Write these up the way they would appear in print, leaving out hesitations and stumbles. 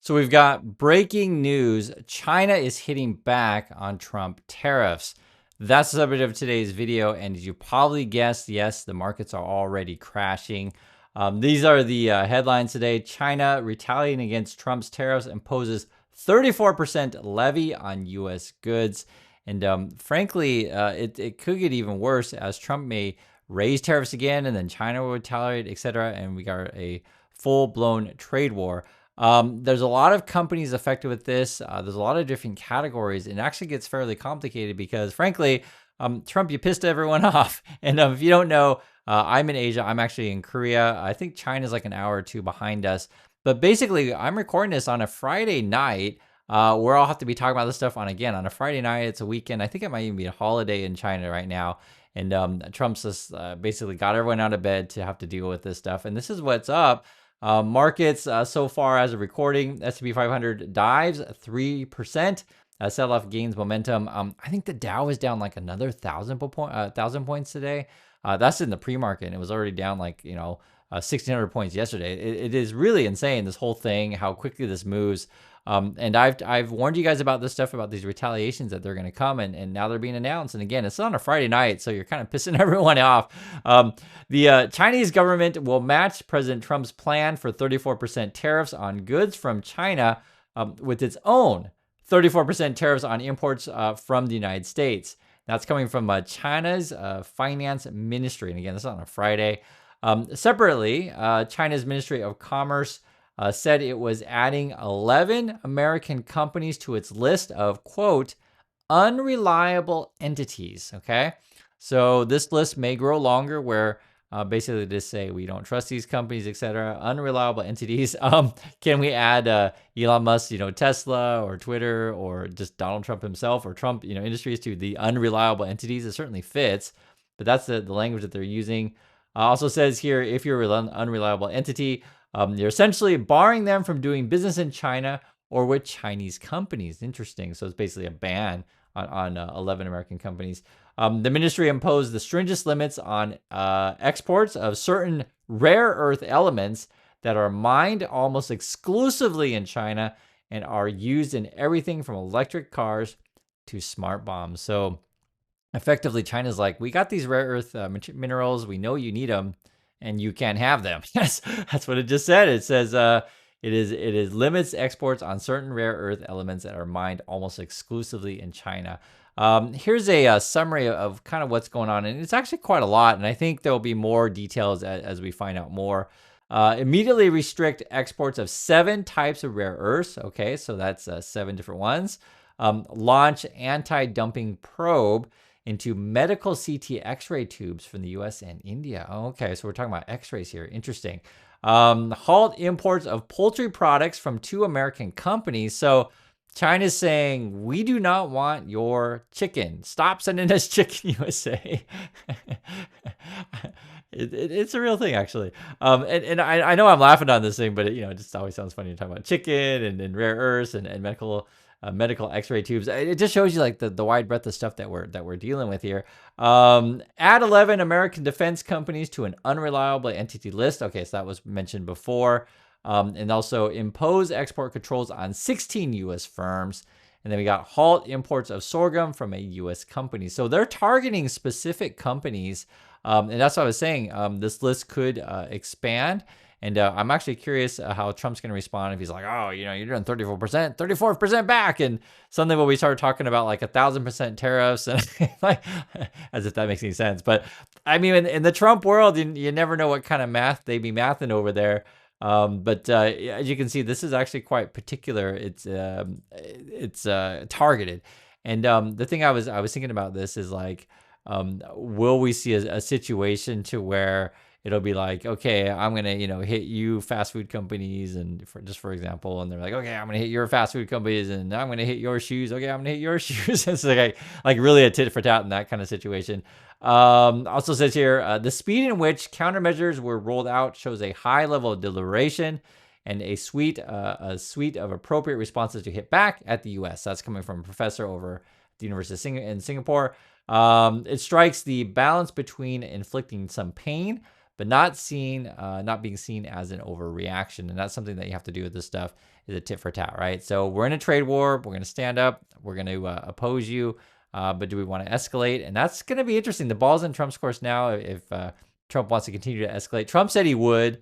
So we've got breaking news. China is hitting back on Trump tariffs. That's the subject of today's video. And as you probably guessed, yes, the markets are already crashing. These are the headlines today. China retaliating against Trump's tariffs imposes 34% levy on U.S. goods. And frankly, it could get even worse as Trump may raise tariffs again and then China will retaliate, etc. And we got a full-blown trade war. There's a lot of companies affected with this. There's a lot of different categories. And it actually gets fairly complicated because, frankly, Trump, you pissed everyone off. And if you don't know, I'm in Asia. I'm actually in Korea. I think China's like an hour or two behind us. But basically, I'm recording this on a Friday night where I'll have to be talking about this stuff on a Friday night. It's a weekend. I think it might even be a holiday in China right now. And Trump's just basically got everyone out of bed to have to deal with this stuff. And this is what's up. Markets so far as a recording, S&P 500 dives 3%. Sell-off gains momentum. I think the Dow is down like another 1,000 points today. That's in the pre-market. And it was already down like 1,600 points yesterday. It is really insane, this whole thing, how quickly this moves. And I've warned you guys about this stuff, about these retaliations that they're going to come, and now they're being announced. And again, it's on a Friday night, so you're kind of pissing everyone off. The Chinese government will match President Trump's plan for 34% tariffs on goods from China with its own 34% tariffs on imports from the United States. That's coming from China's finance ministry. And again, this is on a Friday. Separately, China's Ministry of Commerce said it was adding 11 American companies to its list of, quote, unreliable entities. Okay. So this list may grow longer where basically just say we don't trust these companies, etc. Unreliable entities. Can we add Elon Musk, Tesla or Twitter or just Donald Trump himself or Trump, Industries to the unreliable entities? It certainly fits, but that's the language that they're using. Also says here, if you're an unreliable entity, you're essentially barring them from doing business in China or with Chinese companies. Interesting. So it's basically a ban on 11 American companies. The ministry imposed the stringent limits on exports of certain rare earth elements that are mined almost exclusively in China and are used in everything from electric cars to smart bombs. So effectively, China's like, we got these rare earth minerals. We know you need them, and you can't have them. That's what it just said. It says it is limits exports on certain rare earth elements that are mined almost exclusively in China. Here's a summary of kind of what's going on, and it's actually quite a lot. And I think there'll be more details as we find out more. Immediately restrict exports of 7 types of rare earths. Okay, so that's 7 different ones. Launch anti-dumping probe into medical CT X-ray tubes from the U.S. and India. Okay, so we're talking about X-rays here. Interesting. Halt imports of poultry products from 2 American companies. So China's saying, we do not want your chicken. Stop sending us chicken, USA. It's a real thing, actually. And I know I'm laughing on this thing, but it just always sounds funny to talk about chicken and rare earths and medical X-ray tubes. It just shows you like the wide breadth of stuff that we're dealing with here. Add 11 American defense companies to an unreliable entity list. Okay, so that was mentioned before. And also impose export controls on 16 U.S. firms. And then we got halt imports of sorghum from a U.S. company. So they're targeting specific companies. And that's what I was saying. This list could expand. And I'm actually curious how Trump's going to respond if he's like, oh, you're doing 34% back. And suddenly when we start talking about like 1,000% tariffs, and like, as if that makes any sense. But I mean, in the Trump world, you never know what kind of math they be mathing over there. But as you can see, this is actually quite particular. It's targeted. And the thing I was thinking about this is like, will we see a situation to where it'll be like, okay, I'm going to, hit you fast food companies and for example, and they're like, okay, I'm going to hit your fast food companies and I'm going to hit your shoes. Okay, I'm going to hit your shoes. It's like really a tit for tat in that kind of situation. Also says here, the speed in which countermeasures were rolled out shows a high level of deliberation and a suite of appropriate responses to hit back at the U.S. That's coming from a professor over at the University in Singapore. It strikes the balance between inflicting some pain but not being seen as an overreaction. And that's something that you have to do with this stuff, is a tit for tat, right? So we're in a trade war. We're going to stand up. We're going to oppose you. But do we want to escalate? And that's going to be interesting. The ball's in Trump's course now. If Trump wants to continue to escalate, Trump said he would.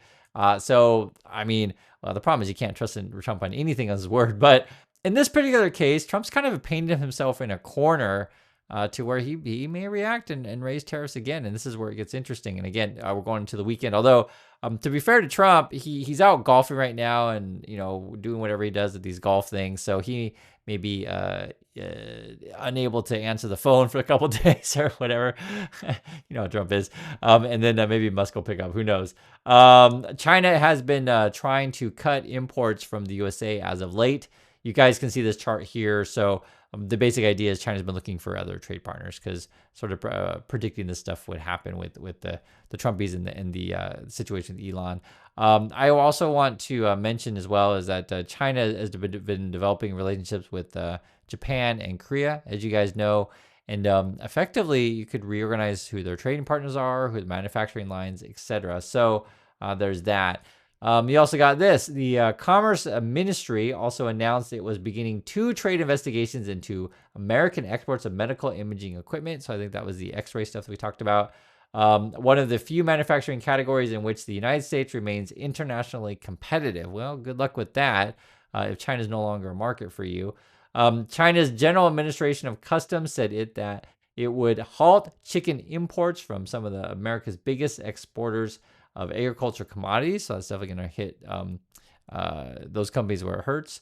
So, I mean, well, the problem is you can't trust Trump on anything on his word. But in this particular case, Trump's kind of painted himself in a corner to where he may react and raise tariffs again. And this is where it gets interesting. And again, we're going into the weekend. Although, to be fair to Trump, he's out golfing right now and, doing whatever he does at these golf things. So he may be unable to answer the phone for a couple of days or whatever. You know how Trump is. And then maybe Musk will pick up. Who knows? China has been trying to cut imports from the USA as of late. You guys can see this chart here. So the basic idea is China's been looking for other trade partners because sort of predicting this stuff would happen with the Trumpies and the situation with Elon. I also want to mention as well is that China has been developing relationships with Japan and Korea, as you guys know. And effectively, you could reorganize who their trading partners are, who the manufacturing lines, etc. So there's that. You also got this. The Commerce Ministry also announced it was beginning 2 trade investigations into American exports of medical imaging equipment. So I think that was the X-ray stuff that we talked about. One of the few manufacturing categories in which the United States remains internationally competitive. Well, good luck with that if China is no longer a market for you. China's General Administration of Customs said that it would halt chicken imports from some of the America's biggest exporters of agriculture commodities. So that's definitely going to hit those companies where it hurts.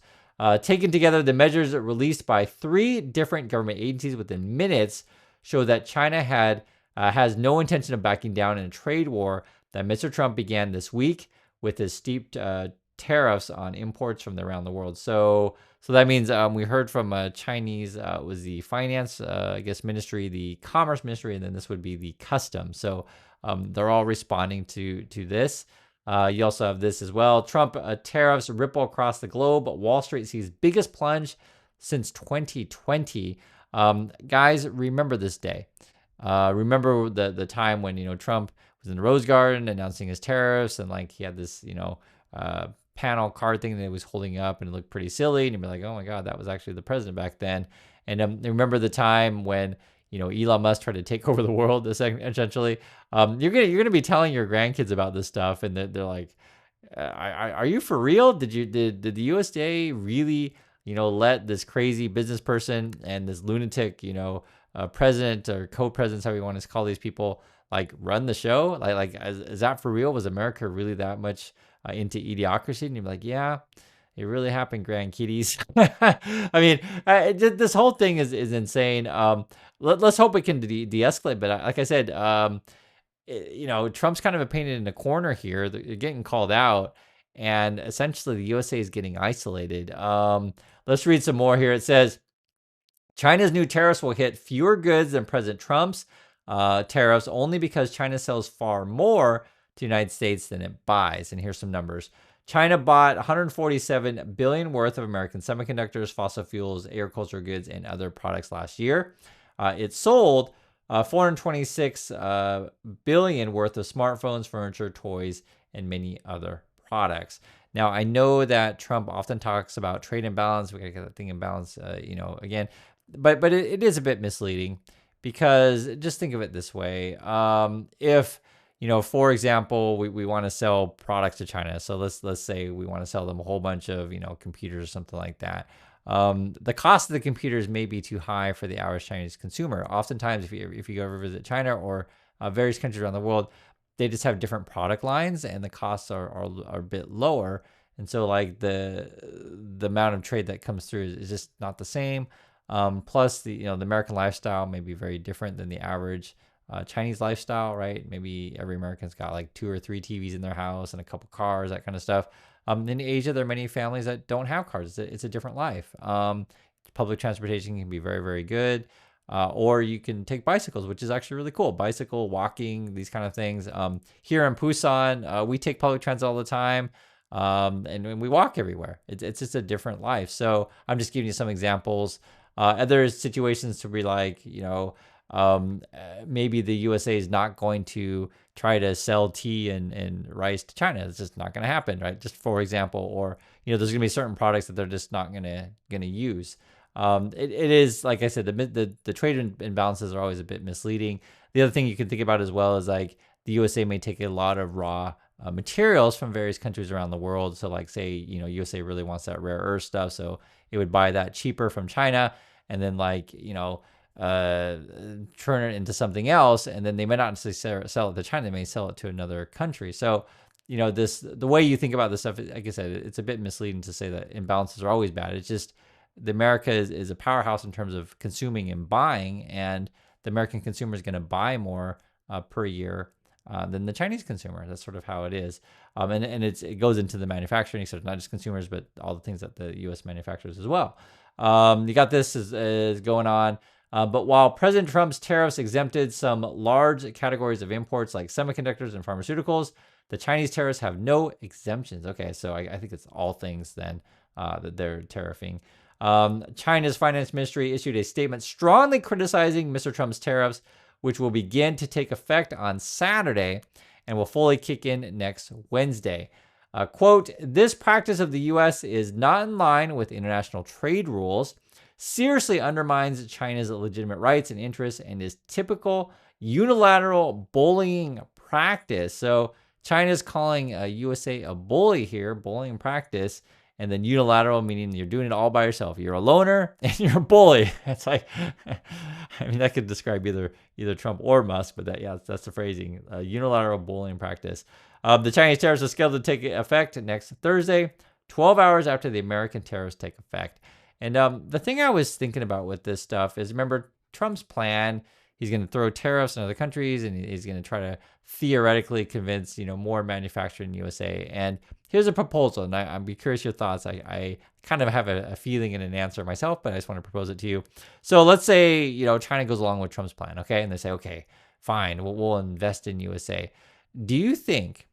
Taken together, the measures released by 3 different government agencies within minutes show that China has no intention of backing down in a trade war that Mr. Trump began this week with his steep tariffs on imports from around the world. So that means we heard from Chinese, was the finance, ministry, the commerce ministry, and then this would be the customs. So they're all responding to this. You also have this as well. Trump tariffs ripple across the globe. Wall Street sees biggest plunge since 2020. Guys, remember this day. Remember the time when Trump was in the Rose Garden announcing his tariffs, and like he had this panel card thing that he was holding up, and it looked pretty silly, and you'd be like, oh my god, that was actually the president back then. And remember the time when Elon Musk tried to take over the world essentially. You're gonna be telling your grandkids about this stuff, and they're like, are you for real? Did the USDA really let this crazy business person and this lunatic president or co-presidents, however you want to call these people, like run the show? Like is that for real? Was America really that much into idiocracy? And you're like, yeah, it really happened, grandkiddies. I mean, this whole thing is insane. Let's hope it can de-escalate. But like I said, Trump's kind of painted in a corner here. They're getting called out, and essentially the USA is getting isolated. Let's read some more here. It says, China's new tariffs will hit fewer goods than President Trump's tariffs only because China sells far more to the United States than it buys. And here's some numbers. China bought $147 billion worth of American semiconductors, fossil fuels, agricultural goods, and other products last year. It sold $426 billion worth of smartphones, furniture, toys, and many other products. Now, I know that Trump often talks about trade imbalance. We got to get that thing in balance, again. But it is a bit misleading, because just think of it this way. If for example, we want to sell products to China. So let's say we want to sell them a whole bunch of, computers or something like that. The cost of the computers may be too high for the average Chinese consumer. Oftentimes, if you ever visit China or various countries around the world, they just have different product lines and the costs are a bit lower. And so like the amount of trade that comes through is just not the same. Plus the American lifestyle may be very different than the average Chinese lifestyle, right? Maybe every American's got like 2 or 3 TVs in their house and a couple cars, that kind of stuff. In Asia, there are many families that don't have cars. It's a different life. Public transportation can be very, very good. Or you can take bicycles, which is actually really cool. Bicycle, walking, these kind of things. Here in Busan, we take public transit all the time. And we walk everywhere. It's just a different life. So I'm just giving you some examples. Other situations to be like, maybe the USA is not going to try to sell tea and rice to China. It's just not going to happen, right? Just for example, or there's going to be certain products that they're just not going to use. It is, like I said, the trade imbalances are always a bit misleading. The other thing you can think about as well is like the USA may take a lot of raw materials from various countries around the world. So like say, USA really wants that rare earth stuff. So it would buy that cheaper from China and then like, turn it into something else. And then they may not necessarily sell it to China. They may sell it to another country. So, the way you think about this stuff, like I said, it's a bit misleading to say that imbalances are always bad. It's just the America is a powerhouse in terms of consuming and buying, and the American consumer is going to buy more per year than the Chinese consumer. That's sort of how it is. And it goes into the manufacturing, so it's not just consumers, but all the things that the U.S. manufactures as well. You got this is going on. But while President Trump's tariffs exempted some large categories of imports like semiconductors and pharmaceuticals, the Chinese tariffs have no exemptions. Okay, so I think it's all things then that they're tariffing. China's finance ministry issued a statement strongly criticizing Mr. Trump's tariffs, which will begin to take effect on Saturday and will fully kick in next Wednesday. Quote, this practice of the U.S. is not in line with international trade rules, seriously undermines China's legitimate rights and interests, and is typical unilateral bullying practice. So China's calling USA a bully here, bullying practice, and then unilateral meaning you're doing it all by yourself. You're a loner and you're a bully. It's like, I mean, that could describe either Trump or Musk, but that's the phrasing. Unilateral bullying practice. The Chinese tariffs are scheduled to take effect next Thursday, 12 hours after the American tariffs take effect. And the thing I was thinking about with this stuff is, remember Trump's plan. He's going to throw tariffs in other countries, and he's going to try to theoretically convince, more manufacturing in the USA. And here's a proposal, and I'd be curious your thoughts. I kind of have a feeling and an answer myself, but I just want to propose it to you. So let's say, China goes along with Trump's plan, okay? And they say, okay, fine, we'll invest in USA. Do you think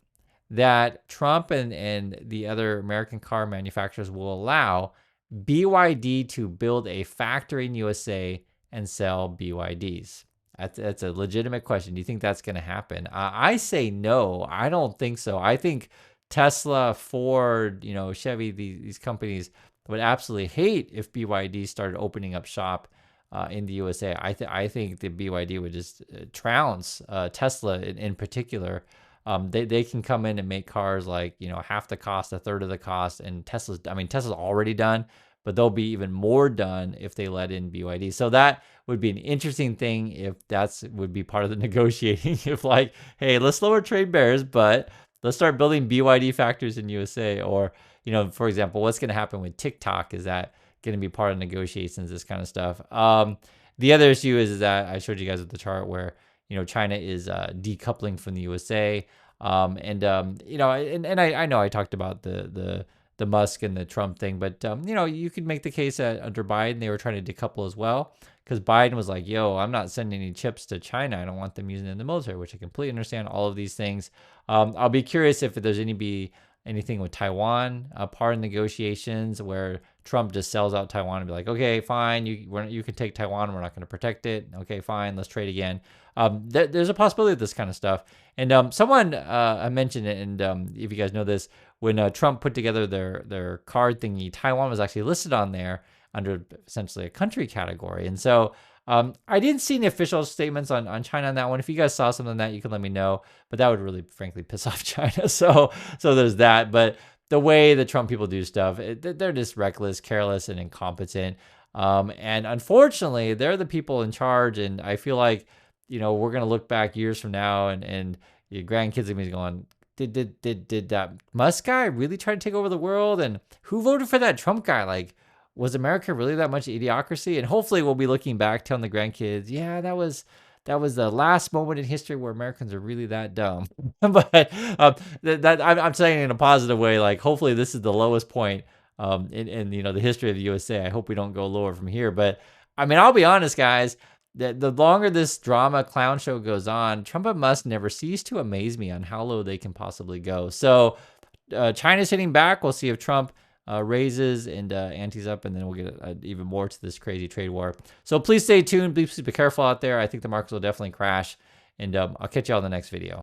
that Trump and the other American car manufacturers will allow BYD to build a factory in USA and sell BYDs? That's a legitimate question. Do you think that's going to happen? I say no. I don't think so. I think Tesla, Ford, Chevy, these companies would absolutely hate if BYD started opening up shop in the USA. I think the BYD would just trounce Tesla in particular. They can come in and make cars like, half the cost, a third of the cost, and Tesla's already done, but they'll be even more done if they let in BYD. So that would be an interesting thing if would be part of the negotiating. If like, hey, let's lower trade barriers, but let's start building BYD factories in USA. Or, for example, what's going to happen with TikTok? Is that going to be part of negotiations, this kind of stuff? The other issue is that I showed you guys with the chart where, China is decoupling from the USA. I know I talked about the Musk and the Trump thing, but you could make the case that under Biden they were trying to decouple as well, because Biden was like, yo, I'm not sending any chips to China. I don't want them using it in the military, which I completely understand, all of these things. I'll be curious if there's anything with Taiwan, part of negotiations where Trump just sells out Taiwan and be like, okay, fine, you can take Taiwan, we're not going to protect it. Okay, fine, let's trade again. There's a possibility of this kind of stuff. And someone mentioned it, and if you guys know this, when Trump put together their card thingy, Taiwan was actually listed on there under essentially a country category. And so I didn't see any official statements on China on that one. If you guys saw something on that, you can let me know. But that would really, frankly, piss off China. So there's that. But the way the Trump people do stuff, they're just reckless, careless, and incompetent. And unfortunately, they're the people in charge. And I feel like, we're going to look back years from now and your grandkids are going to be going, did that Musk guy really try to take over the world? And who voted for that Trump guy? Like, was America really that much idiocracy? And hopefully we'll be looking back, telling the grandkids, yeah, that was the last moment in history where Americans are really that dumb. But I'm saying it in a positive way. Like, hopefully this is the lowest point in the history of the USA. I hope we don't go lower from here. But I mean, I'll be honest, guys. The longer this drama clown show goes on, Trump and Musk never cease to amaze me on how low they can possibly go. So China's hitting back. We'll see if Trump raises and antes up, and then we'll get even more to this crazy trade war. So please stay tuned. Please be careful out there. I think the markets will definitely crash, and I'll catch you all in the next video.